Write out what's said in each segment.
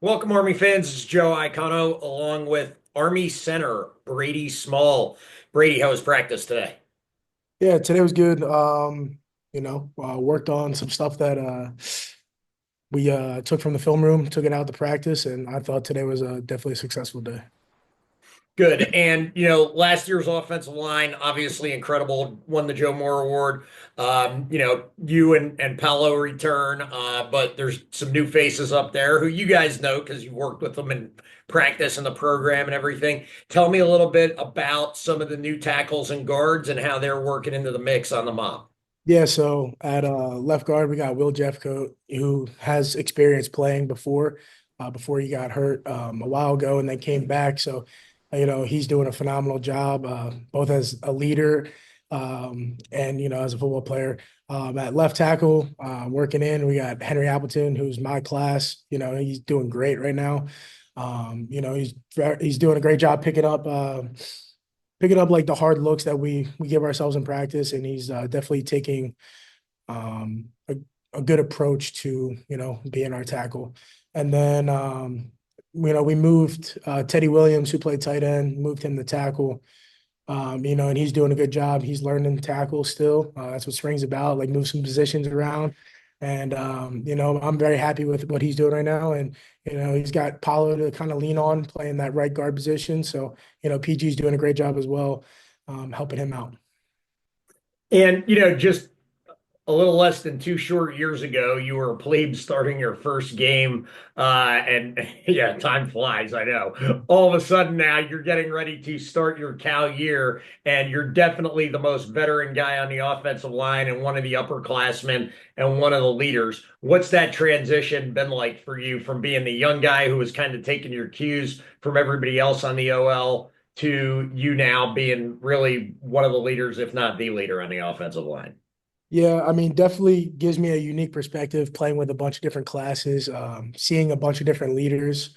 Welcome, Army fans. This is Joe Iacono along with Army Center Brady Small. Brady, how was practice today? Yeah, today was good. Worked on some stuff that we took from the film room, took it out to practice, and I thought today was definitely a successful day. Good. And, last year's offensive line, obviously incredible, won the Joe Moore Award. You and Paolo return, but there's some new faces up there who you guys know because you've worked with them in practice and the program and everything. Tell me a little bit about some of the new tackles and guards and how they're working into the mix on the mob. Yeah, so at left guard we got Will Jeffcoat, who has experience playing before he got hurt a while ago and then came back. So, he's doing a phenomenal job, both as a leader and as a football player. At left tackle, working in, we got Henry Appleton, who's my class. He's doing great right now. He's doing a great job picking up like the hard looks that we give ourselves in practice, and he's definitely taking um, a, a good approach to being our tackle. And then we moved Teddy Williams, who played tight end, moved him to tackle. And he's doing a good job. He's learning tackle still. That's what spring's about, like move some positions around. And I'm very happy with what he's doing right now. And he's got Paulo to kind of lean on playing that right guard position. So PG's doing a great job as well, helping him out. And, just a little less than two short years ago, you were a plebe starting your first game. And yeah, time flies, I know. All of a sudden now you're getting ready to start your Cal year, and you're definitely the most veteran guy on the offensive line and one of the upperclassmen and one of the leaders. What's that transition been like for you from being the young guy who was kind of taking your cues from everybody else on the OL to you now being really one of the leaders, if not the leader on the offensive line? Yeah, I mean, definitely gives me a unique perspective playing with a bunch of different classes, seeing a bunch of different leaders,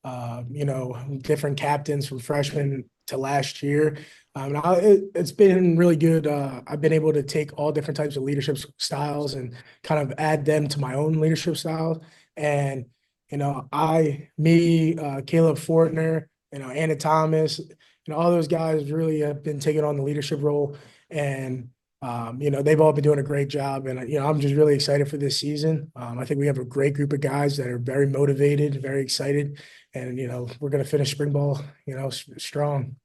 different captains from freshman to last year. It's been really good. I've been able to take all different types of leadership styles and kind of add them to my own leadership style. And, Caleb Fortner, Anna Thomas, all those guys really have been taking on the leadership role. And they've all been doing a great job, and I'm just really excited for this season. I think we have a great group of guys that are very motivated, very excited, and we're going to finish spring ball, strong.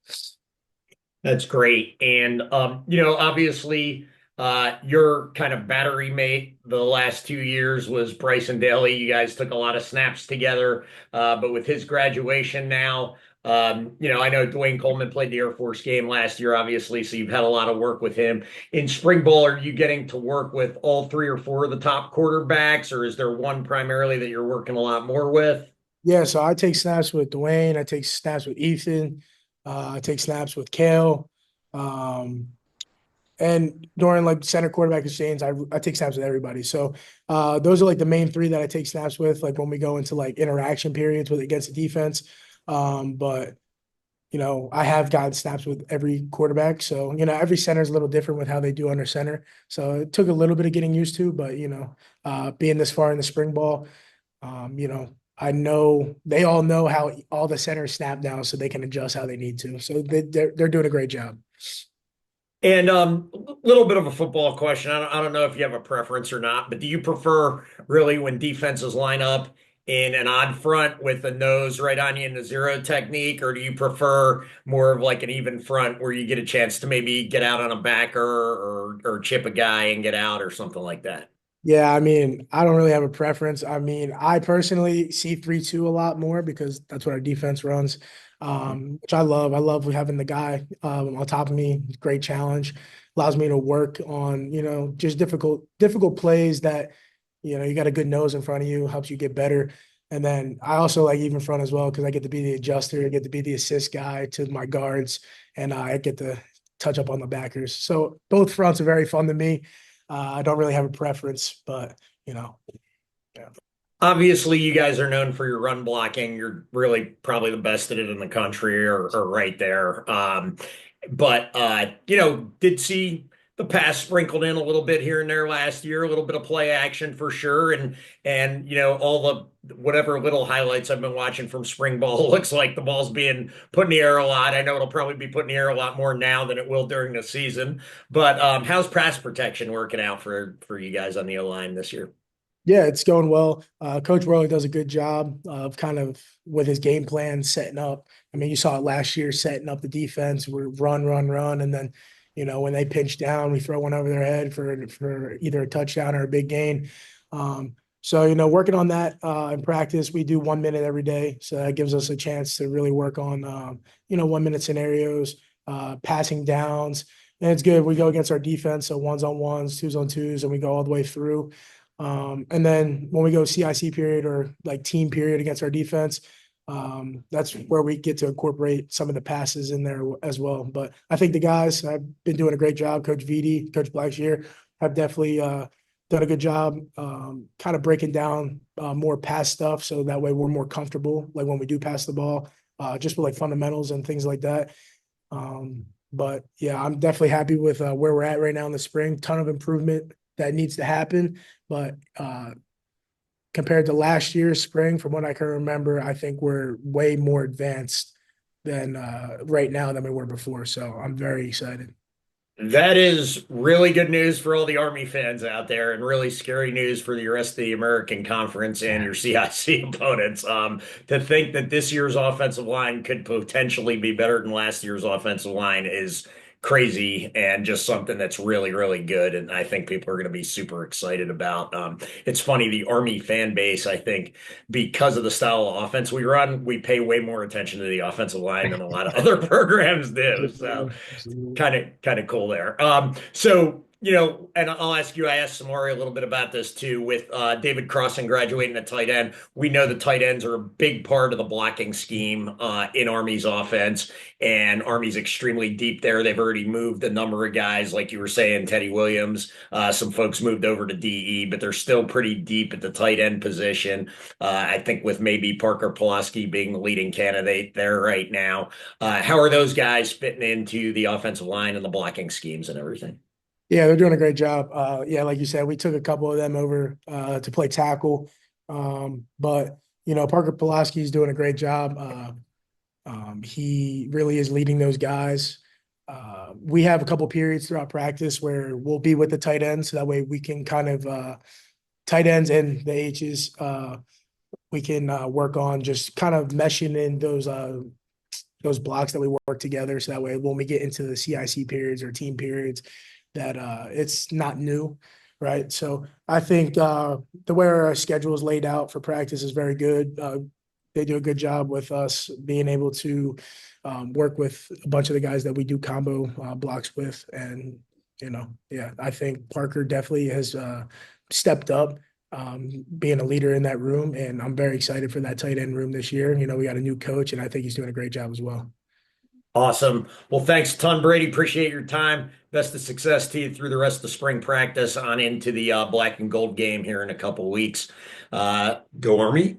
That's great. And obviously your kind of battery mate the last 2 years was Bryson Daly. You guys took a lot of snaps together. But with his graduation now, I know Dwayne Coleman played the Air Force game last year, obviously, so you've had a lot of work with him. In spring ball, are you getting to work with all three or four of the top quarterbacks, or is there one primarily that you're working a lot more with? Yeah, so I take snaps with Dwayne, I take snaps with Ethan, I take snaps with Kale. Um, and during like center quarterback exchange, I take snaps with everybody. So those are like the main three that I take snaps with, like when we go into like interaction periods with against the defense. But I have gotten snaps with every quarterback. So, every center is a little different with how they do under center. So it took a little bit of getting used to, but being this far in the spring ball, I know they all know how all the centers snap now, so they can adjust how they need to. So they're doing a great job. And little bit of a football question. I don't know if you have a preference or not, but do you prefer really when defenses line up in an odd front with the nose right on you in the zero technique, or do you prefer more of like an even front where you get a chance to maybe get out on a backer or chip a guy and get out or something like that? Yeah, I mean, I don't really have a preference. I mean, I personally see 3-2 a lot more because that's what our defense runs, which I love. I love having the guy on top of me. Great challenge. Allows me to work on, just difficult plays that, you got a good nose in front of you, helps you get better. And then I also like even front as well because I get to be the adjuster, I get to be the assist guy to my guards, and I get to touch up on the backers. So both fronts are very fun to me. I don't really have a preference, but yeah. Obviously, you guys are known for your run blocking. You're really probably the best at it in the country or right there. But did see the pass sprinkled in a little bit here and there last year, a little bit of play action for sure, and all the whatever little highlights I've been watching from spring ball looks like the ball's being put in the air a lot. I know it'll probably be put in the air a lot more now than it will during the season. But how's pass protection working out for you guys on the O line this year? Yeah, it's going well. Coach Worley does a good job of kind of with his game plan setting up. I mean, you saw it last year setting up the defense. We run, run, run, and then when they pinch down, we throw one over their head for either a touchdown or a big gain. So working on that in practice, we do 1 minute every day, so that gives us a chance to really work on 1 minute scenarios, passing downs, and it's good. We go against our defense, so ones on ones, twos on twos, and we go all the way through. And then when we go CIC period or like team period against our defense, that's where we get to incorporate some of the passes in there as well. But I think the guys have been doing a great job. Coach Vidi, Coach Blackshear have definitely done a good job kind of breaking down more pass stuff. So that way we're more comfortable, like when we do pass the ball, just with like fundamentals and things like that. But yeah, I'm definitely happy with where we're at right now in the spring. Ton of improvement that needs to happen. But compared to last year's spring, from what I can remember, I think we're way more advanced than right now than we were before. So I'm very excited. That is really good news for all the Army fans out there, and really scary news for the rest of the American Conference and your CIC opponents. To think that this year's offensive line could potentially be better than last year's offensive line is crazy and just something that's really, really good. And I think people are going to be super excited about. It's funny, the Army fan base, I think, because of the style of offense we run, we pay way more attention to the offensive line than a lot of other programs do. So kind of cool there. And I'll ask you, I asked Samari a little bit about this too, with David Crossan graduating at tight end. We know the tight ends are a big part of the blocking scheme in Army's offense, and Army's extremely deep there. They've already moved a number of guys, like you were saying, Teddy Williams. Some folks moved over to DE, but they're still pretty deep at the tight end position. I think with maybe Parker Pulaski being the leading candidate there right now. How are those guys fitting into the offensive line and the blocking schemes and everything? Yeah, they're doing a great job. Yeah, like you said, we took a couple of them over to play tackle. But Parker Pulaski is doing a great job. He really is leading those guys. We have a couple periods throughout practice where we'll be with the tight ends, so that way we can kind of tight ends and the H's. We can work on just kind of meshing in those blocks that we work together, so that way when we get into the CIC periods or team periods, that it's not new, right? So I think the way our schedule is laid out for practice is very good. They do a good job with us being able to work with a bunch of the guys that we do combo blocks with. And, yeah, I think Parker definitely has stepped up being a leader in that room. And I'm very excited for that tight end room this year. We got a new coach, and I think he's doing a great job as well. Awesome. Well, thanks a ton, Brady. Appreciate your time. Best of success to you through the rest of the spring practice on into the black and gold game here in a couple weeks. Go Army.